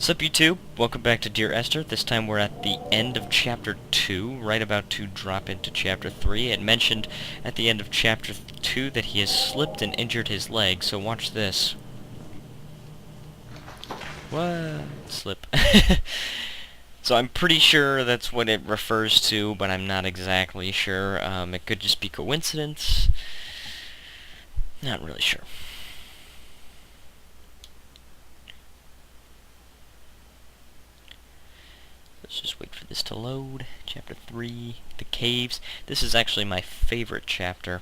Sup YouTube, welcome back to Dear Esther. This time we're at the end of Chapter 2, right about to drop into Chapter 3. It mentioned at the end of Chapter 2 that he has slipped and injured his leg, so watch this. What? Slip. So I'm pretty sure that's what it refers to, but I'm not exactly sure. It could just be coincidence. Not really sure. Let's just wait for this to load. Chapter 3, the caves. This is actually my favorite chapter,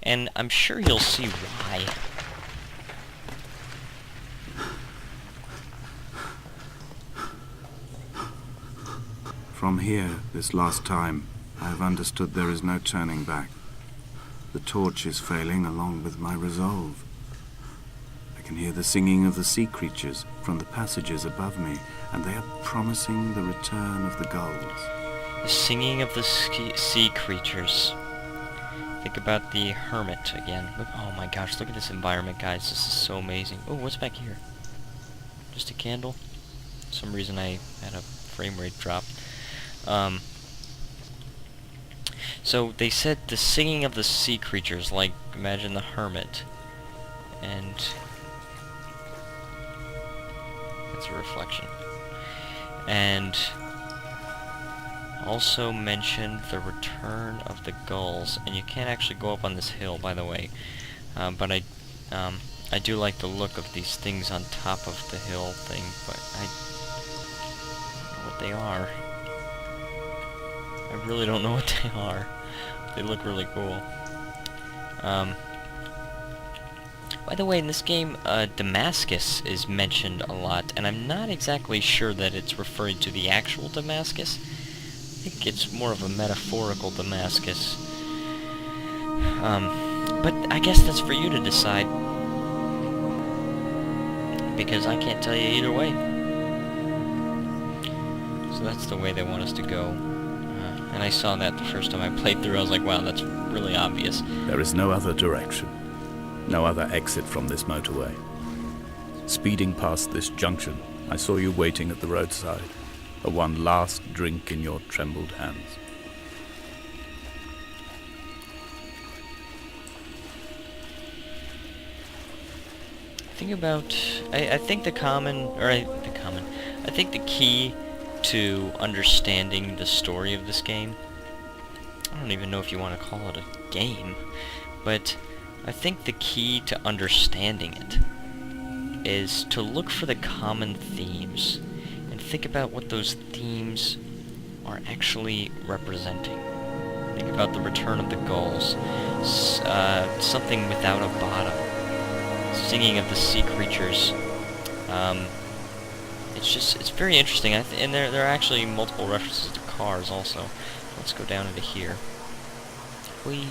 and I'm sure you'll see why. From here, this last time, I have understood there is no turning back. The torch is failing along with my resolve. I can hear the singing of the sea creatures from the passages above me, and they are promising the return of the gulls. The singing of the sea creatures. Think about the hermit again. Look, oh my gosh, look at this environment, guys. This is so amazing. Oh, what's back here? Just a candle? For some reason I had a frame rate drop. So they said the singing of the sea creatures, like, imagine the hermit. And that's a reflection. And also mentioned the return of the gulls, and you can't actually go up on this hill, by the way. But I do like the look of these things on top of the hill thing, but I don't know what they are. I really don't know what they are. They look really cool. By the way, in this game, Damascus is mentioned a lot, and I'm not exactly sure that it's referring to the actual Damascus. I think it's more of a metaphorical Damascus. But I guess that's for you to decide, because I can't tell you either way. So that's the way they want us to go. And I saw that the first time I played through. I was like, wow, that's really obvious. There is no other direction. No other exit from this motorway. Speeding past this junction, I saw you waiting at the roadside, a one last drink in your trembled hands. I think the key to understanding the story of this game, I don't even know if you want to call it a game, but I think the key to understanding it is to look for the common themes and think about what those themes are actually representing. Think about the return of the gulls, something without a bottom, singing of the sea creatures. It's very interesting, and there are actually multiple references to cars also. Let's go down into here. Whee!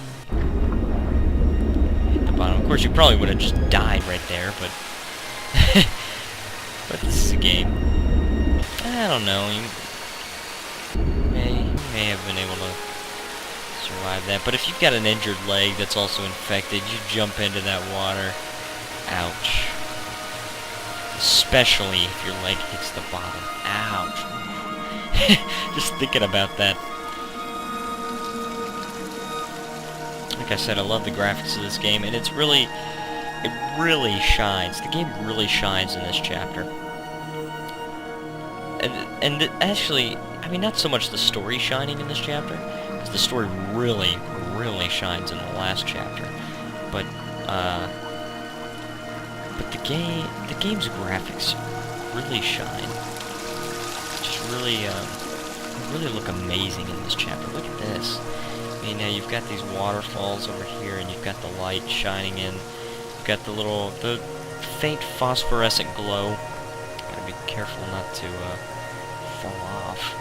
Hit the bottom. Of course, you probably would have just died right there, but but this is a game. I don't know. You may have been able to survive that, but if you've got an injured leg that's also infected, you jump into that water. Ouch. Especially if your leg hits the bottom. Ouch. Just thinking about that. Like I said, I love the graphics of this game, and it really shines. The game really shines in this chapter. And actually, I mean, not so much the story shining in this chapter, because the story really shines in the last chapter. But the game's graphics really shine. Just really look amazing in this chapter. Look at this. I mean, now you've got these waterfalls over here, and you've got the light shining in. You've got the faint phosphorescent glow. Gotta be careful not to fall off.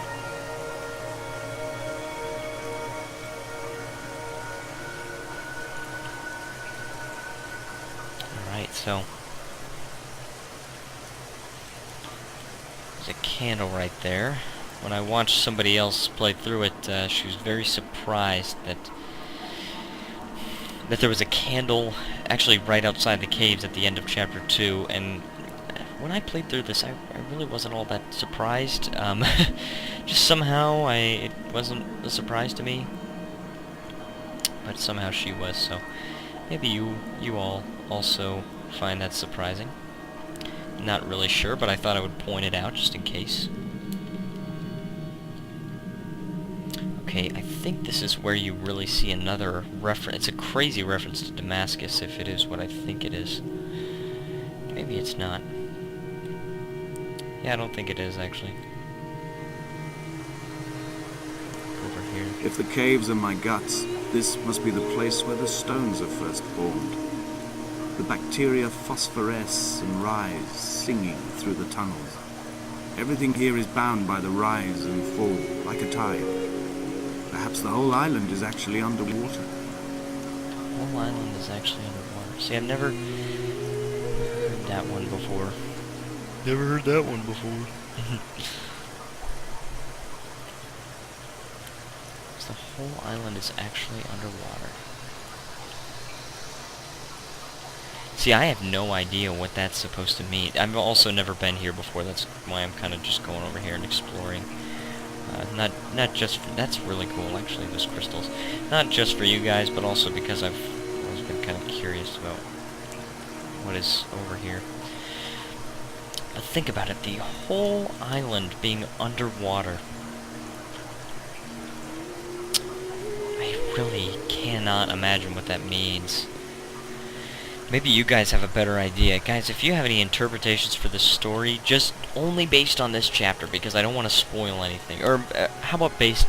All right, so. There's a candle right there. When I watched somebody else play through it, she was very surprised that there was a candle actually right outside the caves at the end of Chapter 2, and when I played through this, I really wasn't all that surprised. Just somehow it wasn't a surprise to me. But somehow she was, so maybe you all also find that surprising. Not really sure, but I thought I would point it out just in case. Okay, I think this is where you really see another reference. It's a crazy reference to Damascus, if it is what I think it is. Maybe it's not. Yeah, I don't think it is, actually. Over here. If the caves are my guts, this must be the place where the stones are first formed. The bacteria phosphoresce and rise, singing through the tunnels. Everything here is bound by the rise and fall, like a tide. Perhaps the whole island is actually underwater. The whole island is actually underwater. See, I've never heard that one before. Never heard that one before. So the whole island is actually underwater. See, I have no idea what that's supposed to mean. I've also never been here before. That's why I'm kind of just going over here and exploring. Not just for, that's really cool, actually, those crystals. Not just for you guys, but also because I've always been kind of curious about what is over here. But think about it, the whole island being underwater. I really cannot imagine what that means. Maybe you guys have a better idea. Guys, if you have any interpretations for this story, just only based on this chapter, because I don't want to spoil anything. Or how about based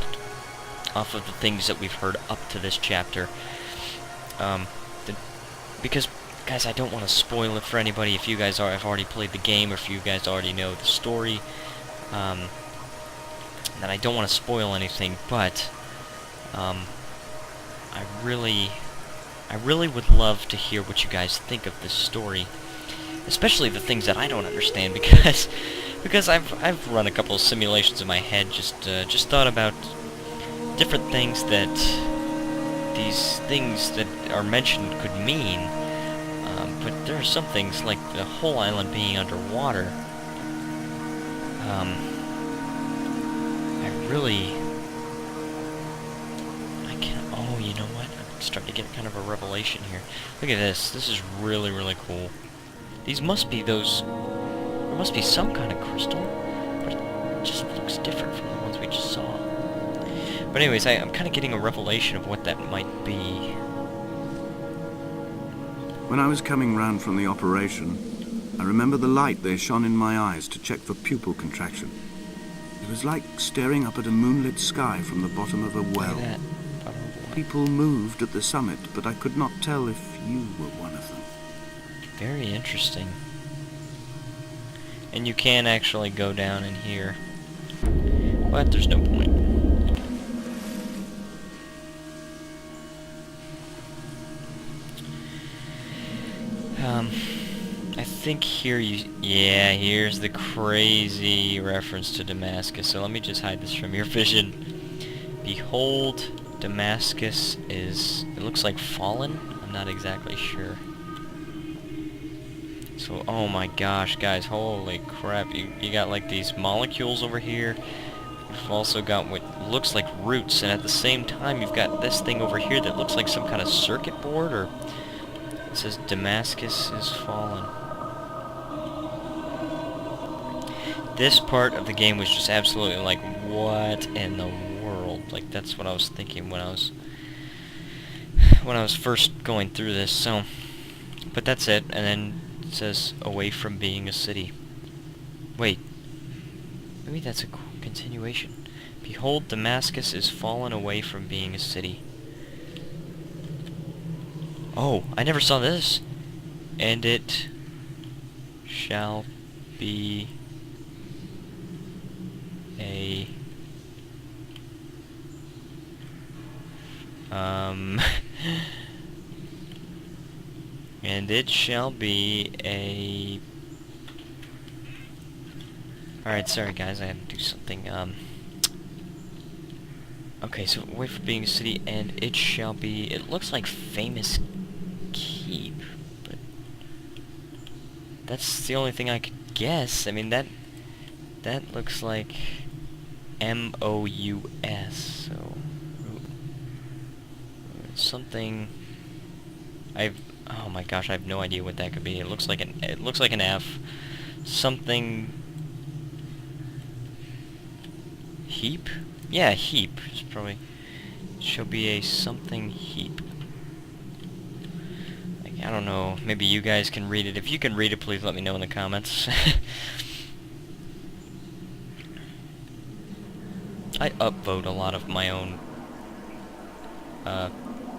off of the things that we've heard up to this chapter? Because, guys, I don't want to spoil it for anybody if you guys have already played the game, or if you guys already know the story. Then I don't want to spoil anything, but I really would love to hear what you guys think of this story, especially the things that I don't understand, because I've run a couple of simulations in my head, just thought about different things that these things that are mentioned could mean. But there are some things like the whole island being underwater. I can't. Oh, you know what? Starting to get kind of a revelation here. Look at this. This is really, really cool. These must be those... There must be some kind of crystal, but it just looks different from the ones we just saw. But anyways, I'm kind of getting a revelation of what that might be. When I was coming round from the operation, I remember the light they shone in my eyes to check for pupil contraction. It was like staring up at a moonlit sky from the bottom of a well. Look at that. People moved at the summit, but I could not tell if you were one of them. Very interesting. And you can actually go down in here. But there's no point. I think here yeah, here's the crazy reference to Damascus. So let me just hide this from your vision. Behold, Damascus is, it looks like fallen? I'm not exactly sure. So, oh my gosh, guys, holy crap. You got like these molecules over here. You've also got what looks like roots, and at the same time you've got this thing over here that looks like some kind of circuit board, or it says Damascus is fallen. This part of the game was just absolutely like, what in the world? Like, that's what I was thinking when I was first going through this. So, but that's it. And then it says away from being a city. Wait, maybe that's a continuation. Behold, Damascus is fallen away from being a city. Oh, I never saw this. And it shall be a and it shall be a... Alright, sorry guys, I had to do something. Okay, so away from being a city, and it shall be... It looks like famous keep, but that's the only thing I could guess. I mean, that looks like M-O-U-S, so something. Oh my gosh, I have no idea what that could be. It looks like an F. Something. Heap? Yeah, heap. It's probably should be a something heap. Like, I don't know. Maybe you guys can read it. If you can read it, please let me know in the comments. I upvote a lot of my own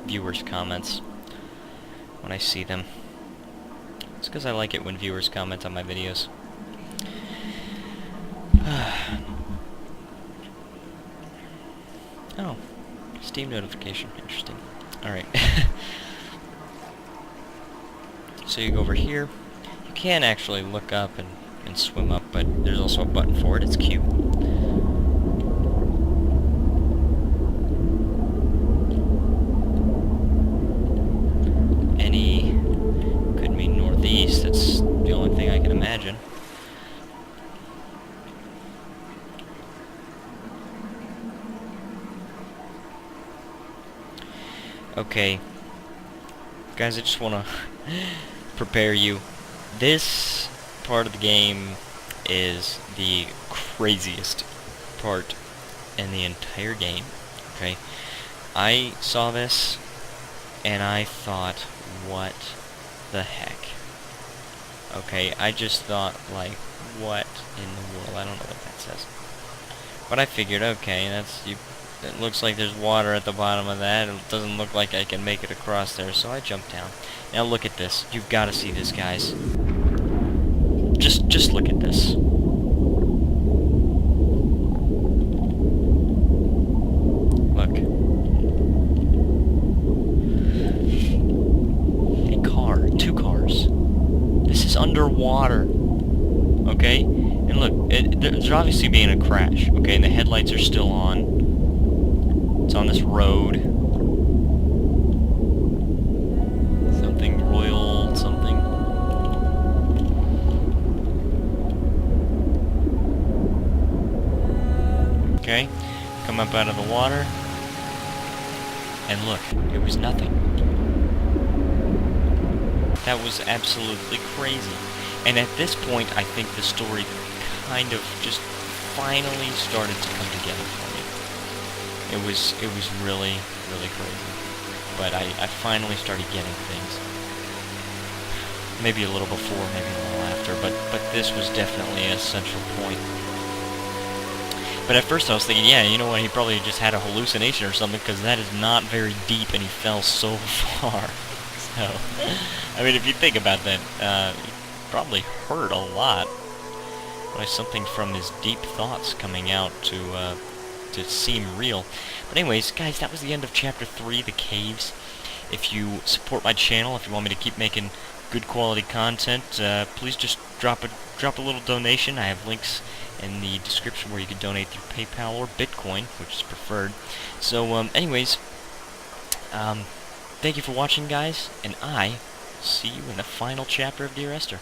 viewers' comments when I see them. It's because I like it when viewers comment on my videos. Oh, Steam notification. Interesting. Alright. So you go over here. You can actually look up and swim up, but there's also a button for it. It's cute. Any could mean northeast. That's the only thing I can imagine. Okay, guys, I just want to prepare you. This part of the game is the craziest part in the entire game, okay? I saw this, and I thought, what the heck? Okay, I just thought, like, what in the world? I don't know what that says. But I figured, okay, it looks like there's water at the bottom of that. It doesn't look like I can make it across there, so I jumped down. Now look at this. You've got to see this, guys. Just look at this. Look. A car. 2 cars. This is underwater. Okay? And look, there's obviously being a crash. Okay, and the headlights are still on. It's on this road. Something royal, something. Okay, come up out of the water. And look, it was nothing. That was absolutely crazy. And at this point, I think the story kind of just finally started to come together for me. It was really, really crazy. But I finally started getting things. Maybe a little before, maybe a little after, but this was definitely a central point. But at first I was thinking, yeah, you know what, he probably just had a hallucination or something, because that is not very deep and he fell so far. So, I mean, if you think about that, he probably hurt a lot by something from his deep thoughts coming out to seem real. But anyways, guys, that was the end of Chapter 3, The Caves. If you support my channel, if you want me to keep making good quality content, please just drop a little donation. I have links in the description where you can donate through PayPal or Bitcoin, which is preferred. So, anyways, thank you for watching, guys, and I see you in the final chapter of Dear Esther.